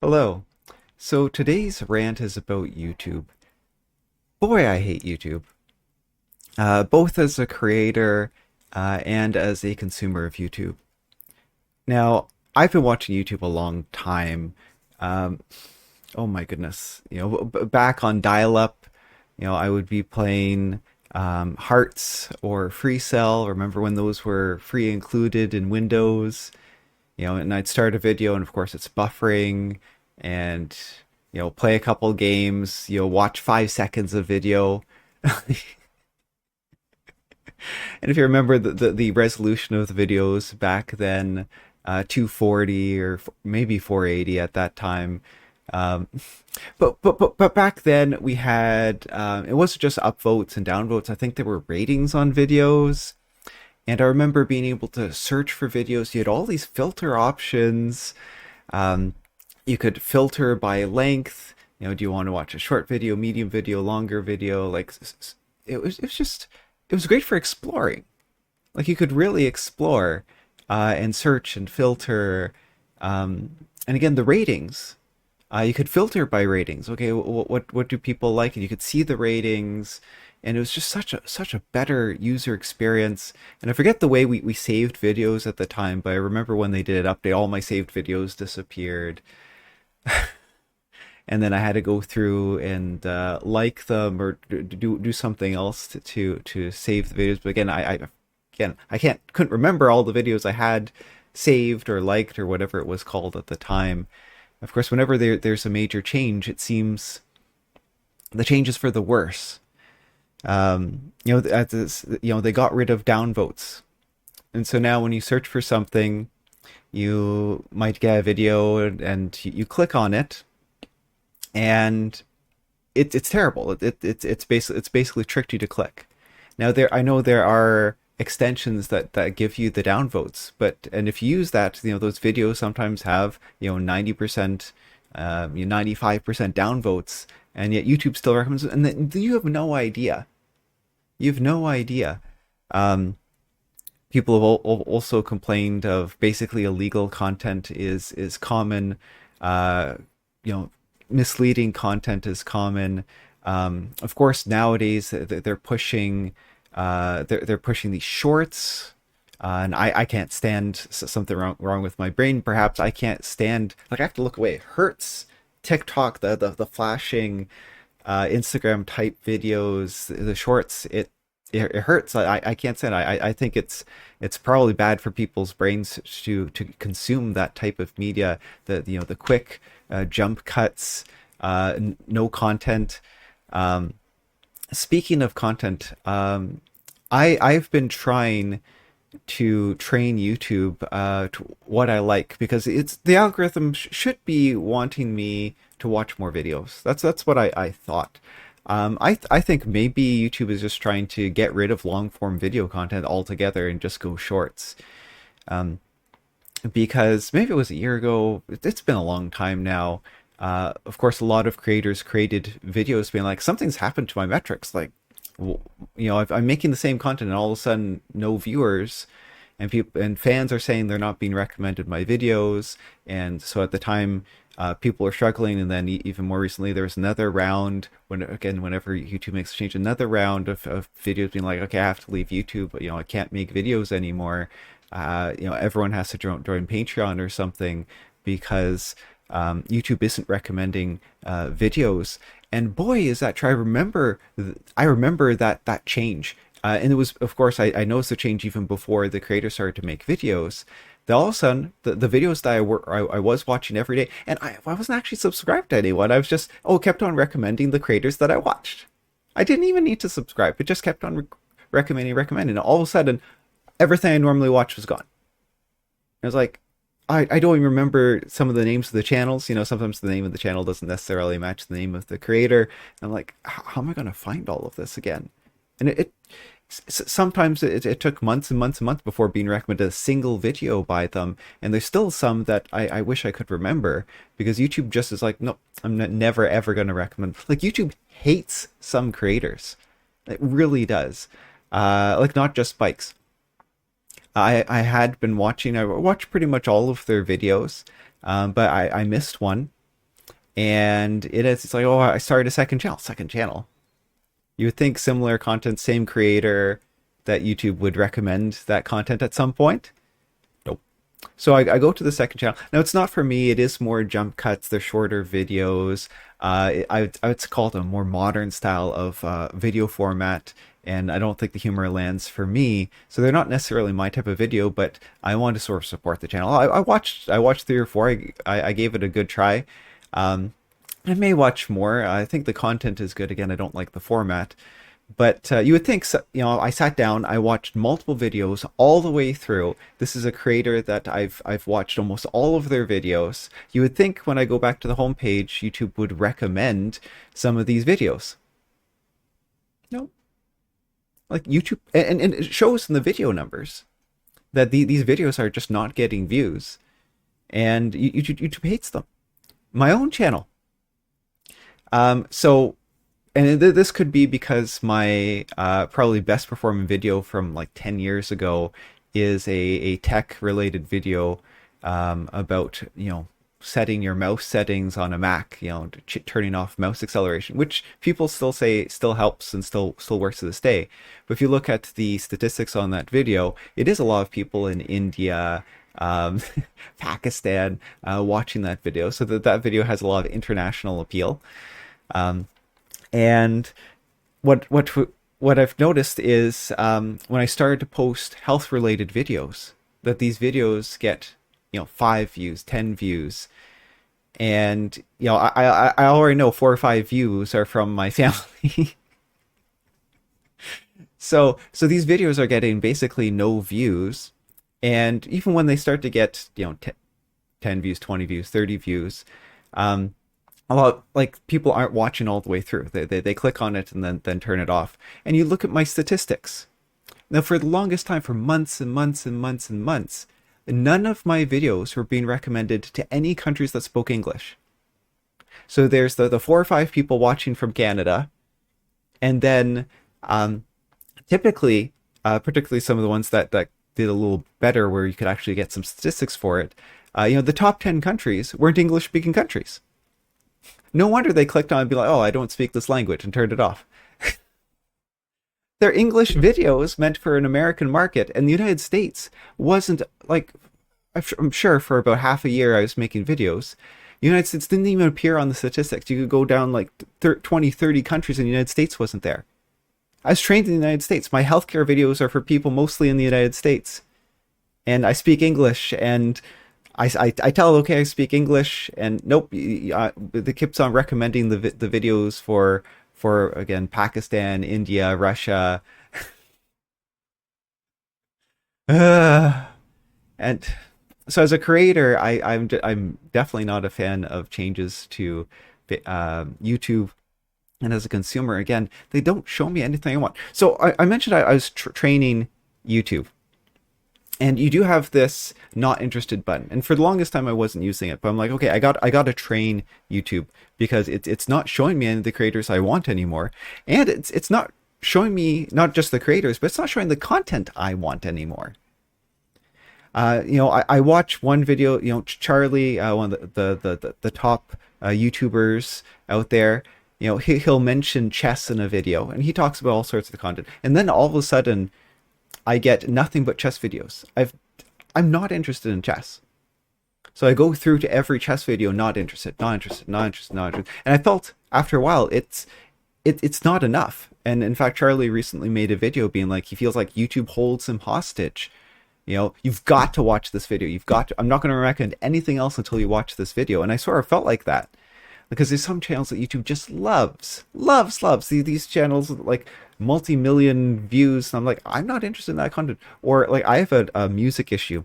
Hello. So today's rant is about YouTube. Boy, I hate YouTube. Both as a creator and as a consumer of YouTube. Now, I've been watching YouTube a long time. Um, oh my goodness. Back on dial-up, I would be playing Hearts or Free Cell. Remember when those were free included in Windows? And I'd start a video, and of course it's buffering, and play a couple games, watch 5 seconds of video. And if you remember the resolution of the videos back then, 240 or maybe 480 at that time. Um, but back then we had it wasn't just upvotes and downvotes. I think there were ratings on videos. And I remember being able to search for videos. You had all these filter options. Um, you could filter by length. Do you want to watch a short video, medium video, longer video? Like it was great for exploring. Like you could really explore and search and filter. And again, the ratings. You could filter by ratings. Okay, what do people like? And you could see the ratings, and it was just such a better user experience. And I forget the way we saved videos at the time, but I remember when they did an update, all my saved videos disappeared, and then I had to go through and like them or do something else to save the videos. But again, I couldn't remember all the videos I had saved or liked or whatever it was called at the time. Of course, whenever there's a major change, it seems the change is for the worse. They got rid of downvotes, and so now when you search for something, you might get a video and you click on it, and it's terrible. It's basically tricked you to click. Now I know there are extensions that give you the downvotes, and if you use that, those videos sometimes have 90%, 95% downvotes, and yet YouTube still recommends it, and then you have no idea. You have no idea. Um, People have also complained of basically illegal content is common. Uh, you know, Misleading content is common. Of course, nowadays they're pushing they're pushing these shorts, and I can't stand something wrong with my brain. Perhaps I can't stand, like, I have to look away. It hurts. TikTok, the flashing Instagram type videos, the shorts. It hurts. I can't stand it. I think it's probably bad for people's brains to consume that type of media. The quick jump cuts, no content. Speaking of content, I've been trying to train YouTube to what I like, because it's the algorithm should be wanting me to watch more videos. That's what I thought. I think maybe YouTube is just trying to get rid of long form video content altogether and just go shorts. Um, because maybe it was a year ago. It's been a long time now. Of course, a lot of creators created videos being like, something's happened to my metrics. Like, I'm making the same content, and all of a sudden, no viewers, and people and fans are saying they're not being recommended my videos. And so at the time, people are struggling. And then even more recently, there was another round whenever YouTube makes a change, another round of videos being like, okay, I have to leave YouTube. I can't make videos anymore. Everyone has to join Patreon or something, because YouTube isn't recommending videos. And boy, is that true. I remember that change. And it was, of course, I noticed the change even before the creators started to make videos. Then all of a sudden, the videos that I was watching every day, and I wasn't actually subscribed to anyone. I was just, kept on recommending the creators that I watched. I didn't even need to subscribe. It just kept on recommending. And all of a sudden, everything I normally watch was gone. I was like, I don't even remember some of the names of the channels. Sometimes the name of the channel doesn't necessarily match the name of the creator. And I'm like, how am I going to find all of this again? And sometimes it took months and months and months before being recommended a single video by them. And there's still some that I wish I could remember, because YouTube just is like, no, I'm never ever going to recommend. Like, YouTube hates some creators. It really does. Like, not just Spikes. I had been watching. I watched pretty much all of their videos, but I missed one. And it's like, oh, I started a second channel. Second channel. You would think similar content, same creator, that YouTube would recommend that content at some point. Nope. So I go to the second channel. Now it's not for me. It is more jump cuts. They're shorter videos. I would call it a more modern style of video format. And I don't think the humor lands for me. So they're not necessarily my type of video, but I want to sort of support the channel. I watched 3 or 4. I gave it a good try. Um, I may watch more. I think the content is good. Again, I don't like the format. But you would think, I sat down, I watched multiple videos all the way through. This is a creator that I've watched almost all of their videos. You would think when I go back to the homepage, YouTube would recommend some of these videos. No, like YouTube, and it shows in the video numbers that these videos are just not getting views, and YouTube hates them. My own channel. So, and this could be because my probably best performing video from like 10 years ago is a tech related video about, setting your mouse settings on a Mac, turning off mouse acceleration, which people still say still helps and still works to this day. But if you look at the statistics on that video, it is a lot of people in India, um, Pakistan watching that video, so that video has a lot of international appeal. Um, and what what what I've noticed is when I started to post health related videos, that these videos get 5 views, 10 views, and I already know 4 or 5 views are from my family. So these videos are getting basically no views, and even when they start to get 10 views, 20 views, 30 views, um, a lot like people aren't watching all the way through. They click on it and then turn it off. And you look at my statistics. Now, for the longest time, for months and months and months and months, none of my videos were being recommended to any countries that spoke English. So there's the 4 or 5 people watching from Canada, and then typically, particularly some of the ones that did a little better, where you could actually get some statistics for it. The top 10 countries weren't English-speaking countries. No wonder they clicked on and be like, "Oh, I don't speak this language," and turned it off. They're English videos meant for an American market, and the United States wasn't like. I'm sure for about half a year I was making videos. The United States didn't even appear on the statistics. You could go down like 20, 30 countries, and the United States wasn't there. I was trained in the United States. My healthcare videos are for people mostly in the United States, and I speak English, and I tell it, okay, I speak English, and nope, it keeps on recommending the videos for again Pakistan, India, Russia, and so as a creator, I'm definitely not a fan of changes to YouTube. And as a consumer, again, they don't show me anything I want. So I mentioned I was training YouTube. And you do have this not interested button. And for the longest time I wasn't using it. But I'm like, okay, I got to train YouTube, because it's not showing me any of the creators I want anymore. And it's not showing me not just the creators, but it's not showing the content I want anymore. I watch one video, Charlie, one of the top YouTubers out there. He'll mention chess in a video, and he talks about all sorts of content. And then all of a sudden, I get nothing but chess videos. I'm not interested in chess. So I go through to every chess video, not interested, not interested, not interested, not interested. And I felt after a while it's not enough. And in fact, Charlie recently made a video being like, he feels like YouTube holds him hostage. You've got to watch this video. I'm not going to recommend anything else until you watch this video. And I sort of felt like that, because there's some channels that YouTube just loves. These channels like multi-million views. And I'm like, I'm not interested in that content. Or like, I have a music issue.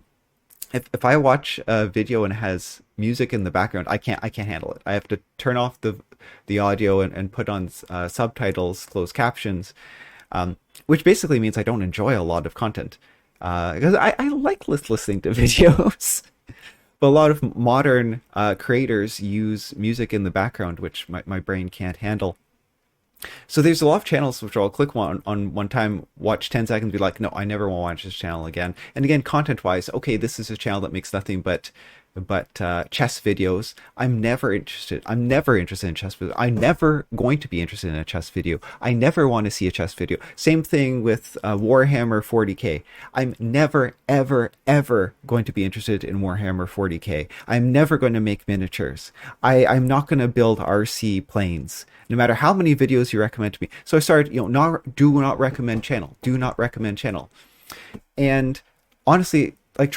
If I watch a video and it has music in the background, I can't handle it. I have to turn off the audio and put on subtitles, closed captions, which basically means I don't enjoy a lot of content, because I like listening to videos. But a lot of modern creators use music in the background, which my brain can't handle. So there's a lot of channels which I'll click on one time, watch 10 seconds, be like, no, I never want to watch this channel again. And again, content-wise, okay, this is a channel that makes nothing but but chess videos, I'm never interested. I'm never interested in chess videos. I'm never going to be interested in a chess video. I never want to see a chess video. Same thing with Warhammer 40K. I'm never, ever, ever going to be interested in Warhammer 40K. I'm never going to make miniatures. I'm not going to build RC planes, no matter how many videos you recommend to me. So I started, do not recommend channel. Do not recommend channel. And honestly, like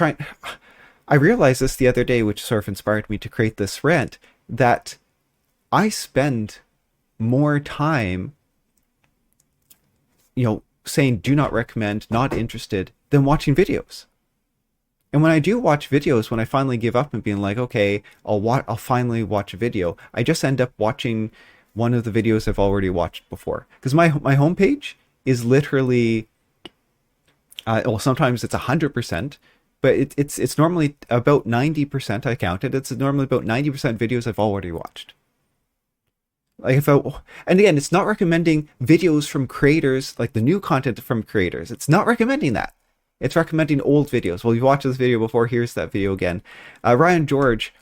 I realized this the other day, which sort of inspired me to create this rant, that I spend more time, saying do not recommend, not interested, than watching videos. And when I do watch videos, when I finally give up and being like, okay, I'll finally watch a video, I just end up watching one of the videos I've already watched before. Because my homepage is literally, well, sometimes it's 100%. But it's normally about 90%. I counted. It's normally about 90% videos I've already watched. Like and again, it's not recommending videos from creators, like the new content from creators. It's not recommending that. It's recommending old videos. Well, you watched this video before. Here's that video again. Ryan George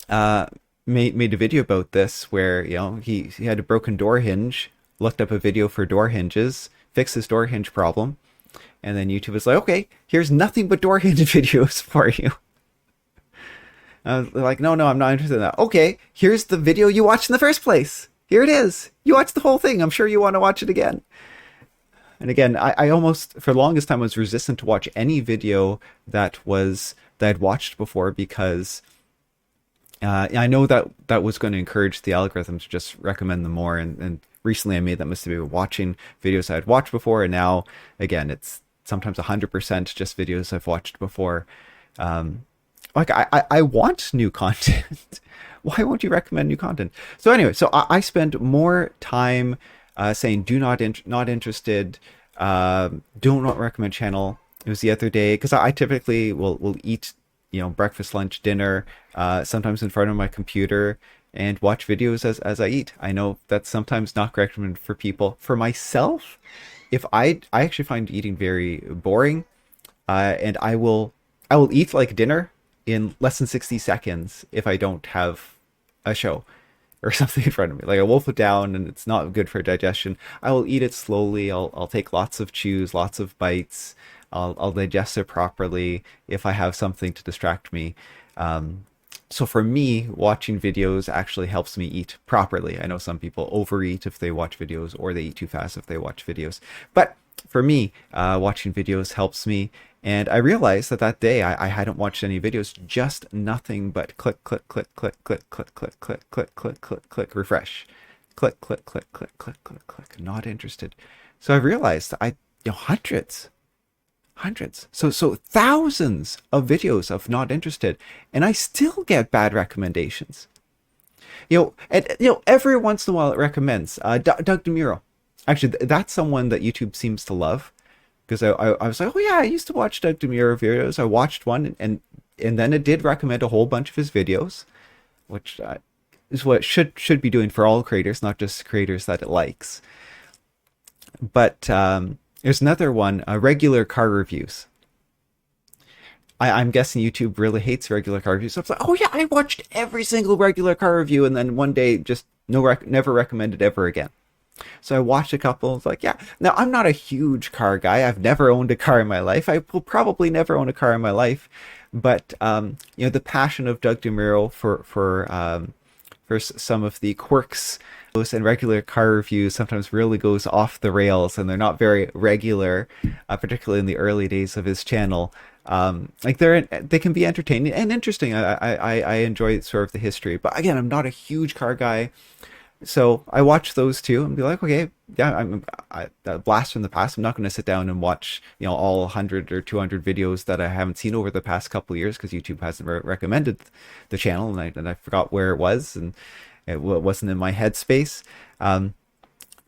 made a video about this where he had a broken door hinge. Looked up a video for door hinges, fixed his door hinge problem. And then YouTube is like, okay, here's nothing but door hinge videos for you. Like, no, I'm not interested in that. Okay, here's the video you watched in the first place. Here it is. You watched the whole thing. I'm sure you want to watch it again. And again, I almost, for the longest time, was resistant to watch any video that I'd watched before because I know that was going to encourage the algorithm to just recommend them more. And recently I made that mistake of watching videos I'd watched before. And now, again, it's sometimes 100% just videos I've watched before. Like I want new content. Why won't you recommend new content? So anyway, so I spend more time saying do not interested, do not recommend channel. It was the other day because I typically will eat breakfast, lunch, dinner, sometimes in front of my computer and watch videos as I eat. I know that's sometimes not recommended for people. For myself, if I actually find eating very boring, and I will eat like dinner in less than 60 seconds if I don't have a show or something in front of me. Like I wolf it down and it's not good for digestion. I will eat it slowly. I'll take lots of chews, lots of bites. I'll digest it properly if I have something to distract me. So for me, watching videos actually helps me eat properly. I know some people overeat if they watch videos or they eat too fast if they watch videos. But for me, watching videos helps me. And I realized that day I hadn't watched any videos, just nothing but click, click, click, click, click, click, click, click, click, click, click, click, refresh. Click, click, click, click, click, click, click, not interested. So I realized hundreds, so thousands of videos of not interested, and I still get bad recommendations. Every once in a while it recommends Doug DeMuro. Actually, that's someone that YouTube seems to love, because I was like, oh yeah, I used to watch Doug DeMuro videos. I watched one, and then it did recommend a whole bunch of his videos, which is what it should be doing for all creators, not just creators that it likes. But there's another one, regular car reviews. I'm guessing YouTube really hates regular car reviews. So I was like, oh yeah, I watched every single regular car review, and then one day just never recommended ever again. So I watched a couple. I was like, yeah. Now I'm not a huge car guy. I've never owned a car in my life. I will probably never own a car in my life. But the passion of Doug DeMuro for some of the quirks and regular car reviews sometimes really goes off the rails, and they're not very regular, particularly in the early days of his channel. Like they can be entertaining and interesting. I enjoy sort of the history, but again, I'm not a huge car guy, so I watch those two and be like, okay, yeah, I'm a blast from the past. I'm not going to sit down and watch all 100 or 200 videos that I haven't seen over the past couple of years because YouTube hasn't recommended the channel, and I forgot where it was, and it wasn't in my headspace.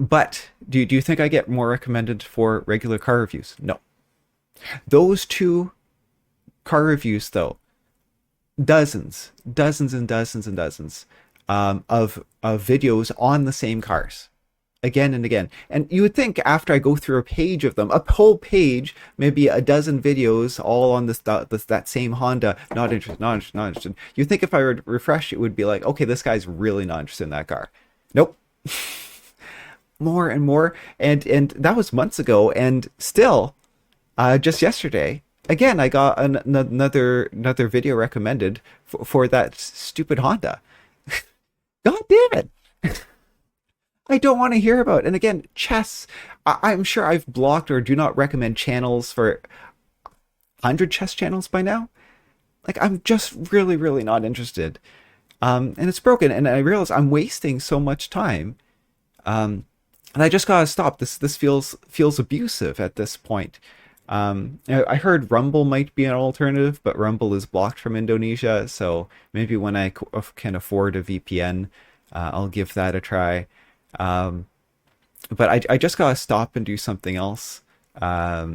But do you think I get more recommended for regular car reviews? No. Those two car reviews, though, dozens and dozens and dozens of videos on the same cars. again and again. And you would think after I go through a page of them, a whole page, maybe a dozen videos, all on that same Honda, not interested, not interested, not interested. You'd think if I were to refresh, it would be like, okay, this guy's really not interested in that car. Nope. More and more, and that was months ago, and still, just yesterday, again, I got another video recommended for that stupid Honda. God damn it! I don't want to hear about it. And again, chess. I'm sure I've blocked or do not recommend channels for 100 chess channels by now. Like, I'm just really, really not interested. And it's broken, and I realize I'm wasting so much time. And I just gotta stop. This feels abusive at this point. I heard Rumble might be an alternative, but Rumble is blocked from Indonesia, so maybe when I can afford a VPN, I'll give that a try. Um, but I just gotta stop and do something else. I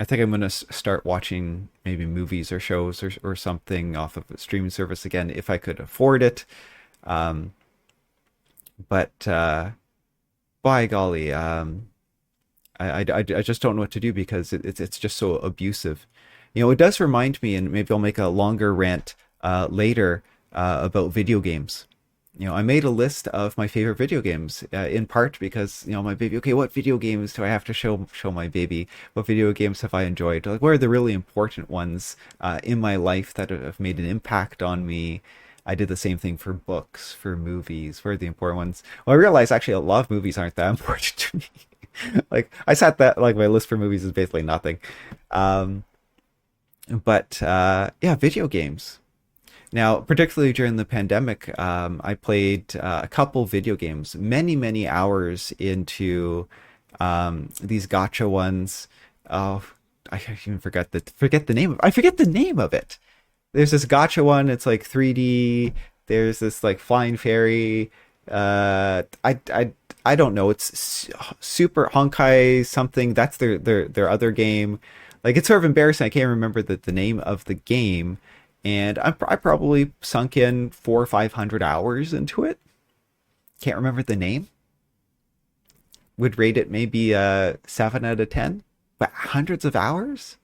think I'm gonna start watching maybe movies or shows or something off of a streaming service again if I could afford it. Um, but by golly, I just don't know what to do because it's just so abusive. It does remind me, and maybe I'll make a longer rant later about video games. I made a list of my favorite video games, in part because, my baby, okay, what video games do I have to show my baby? What video games have I enjoyed? Like, what are the really important ones in my life that have made an impact on me? I did the same thing for books, for movies. What are the important ones? Well, I realized actually a lot of movies aren't that important to me. Like, I sat that, like, my list for movies is basically nothing. Um, but yeah, video games. Now, particularly during the pandemic, I played a couple video games, many, many hours into these gotcha ones. Oh, I even forget the name of. I forget the name of it. There's this gotcha one. It's like 3D. There's this like flying fairy. I don't know. It's Super Honkai something. That's their other game. Like, it's sort of embarrassing. I can't remember the name of the game, and I probably sunk in 400 or 500 hours into it. Can't remember the name. Would rate it maybe 7 out of 10, but hundreds of hours.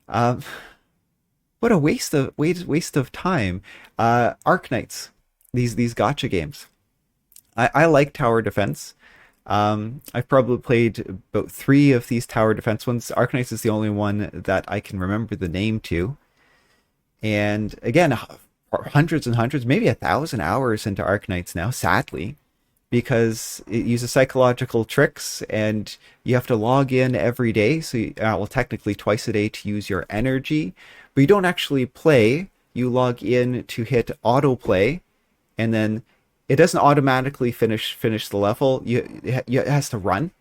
Um, what a waste of time. Arknights, these gotcha games. I like tower defense. I've probably played about three of these tower defense ones. Arknights is the only one that I can remember the name to. And again, hundreds and hundreds, maybe 1,000 hours into Arknights now, sadly, because it uses psychological tricks and you have to log in every day. So, well, technically twice a day to use your energy, but you don't actually play. You log in to hit autoplay, and then it doesn't automatically finish the level. It has to run.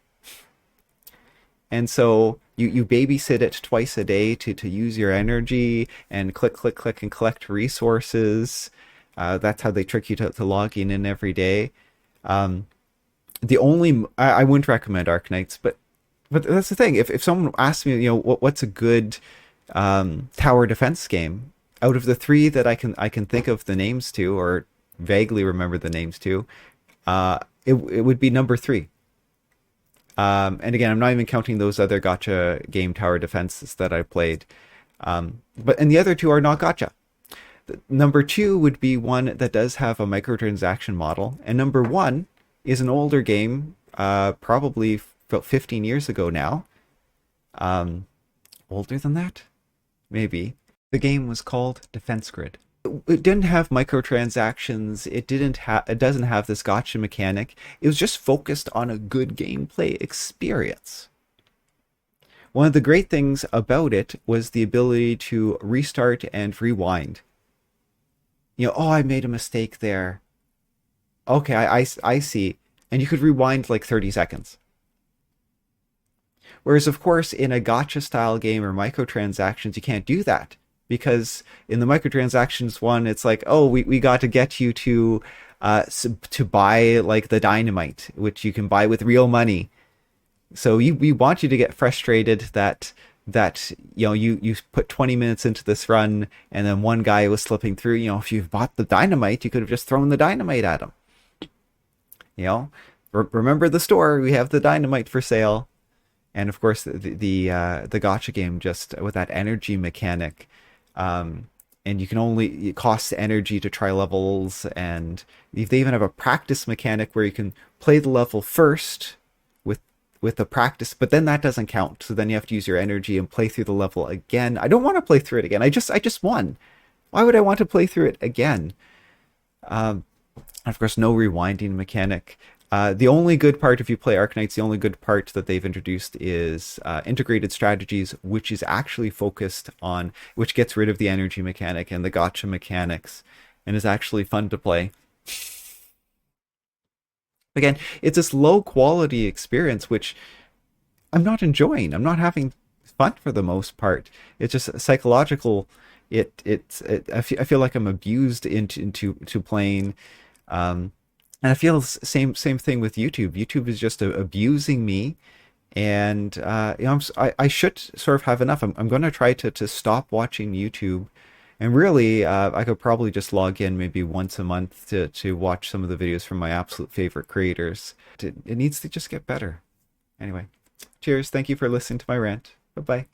And so you babysit it twice a day to use your energy and click and collect resources. That's how they trick you to logging in every day. Um, I wouldn't recommend Arknights, but that's the thing. If someone asks me, what's a good tower defense game out of the three that I can think of the names to or vaguely remember the names to, it would be number three. And again, I'm not even counting those other gotcha game tower defenses that I played. And the other two are not gotcha. Number two would be one that does have a microtransaction model, and number one is an older game, probably about 15 years ago now. Older than that? Maybe. The game was called Defense Grid. It didn't have microtransactions. It doesn't have this gotcha mechanic. It was just focused on a good gameplay experience. One of the great things about it was the ability to restart and rewind. Oh, I made a mistake there. Okay, I see. And you could rewind like 30 seconds. Whereas, of course, in a gotcha style game or microtransactions, you can't do that. Because in the microtransactions one, it's like, oh, we got to get you to buy like the dynamite, which you can buy with real money. So we want you to get frustrated that you put 20 minutes into this run and then one guy was slipping through. If you've bought the dynamite, you could have just thrown the dynamite at him. remember the store, we have the dynamite for sale. And of course, the gotcha game just with that energy mechanic, um, and you can only it costs energy to try levels, and they even have a practice mechanic where you can play the level first with the practice, but then that doesn't count. So then you have to use your energy and play through the level again. I don't want to play through it again. I just won. Why would I want to play through it again? Um, of course, no rewinding mechanic. The only good part, if you play Arknights, the only good part that they've introduced is integrated strategies, which is actually focused on, which gets rid of the energy mechanic and the gotcha mechanics, and is actually fun to play. Again, it's this low quality experience, which I'm not enjoying. I'm not having fun for the most part. It's just psychological. I feel like I'm abused into playing. And I feel same thing with YouTube. YouTube is just abusing me, and I should sort of have enough. I'm going to try to stop watching YouTube, and really, I could probably just log in maybe once a month to watch some of the videos from my absolute favorite creators. It needs to just get better. Anyway, cheers. Thank you for listening to my rant. Bye bye.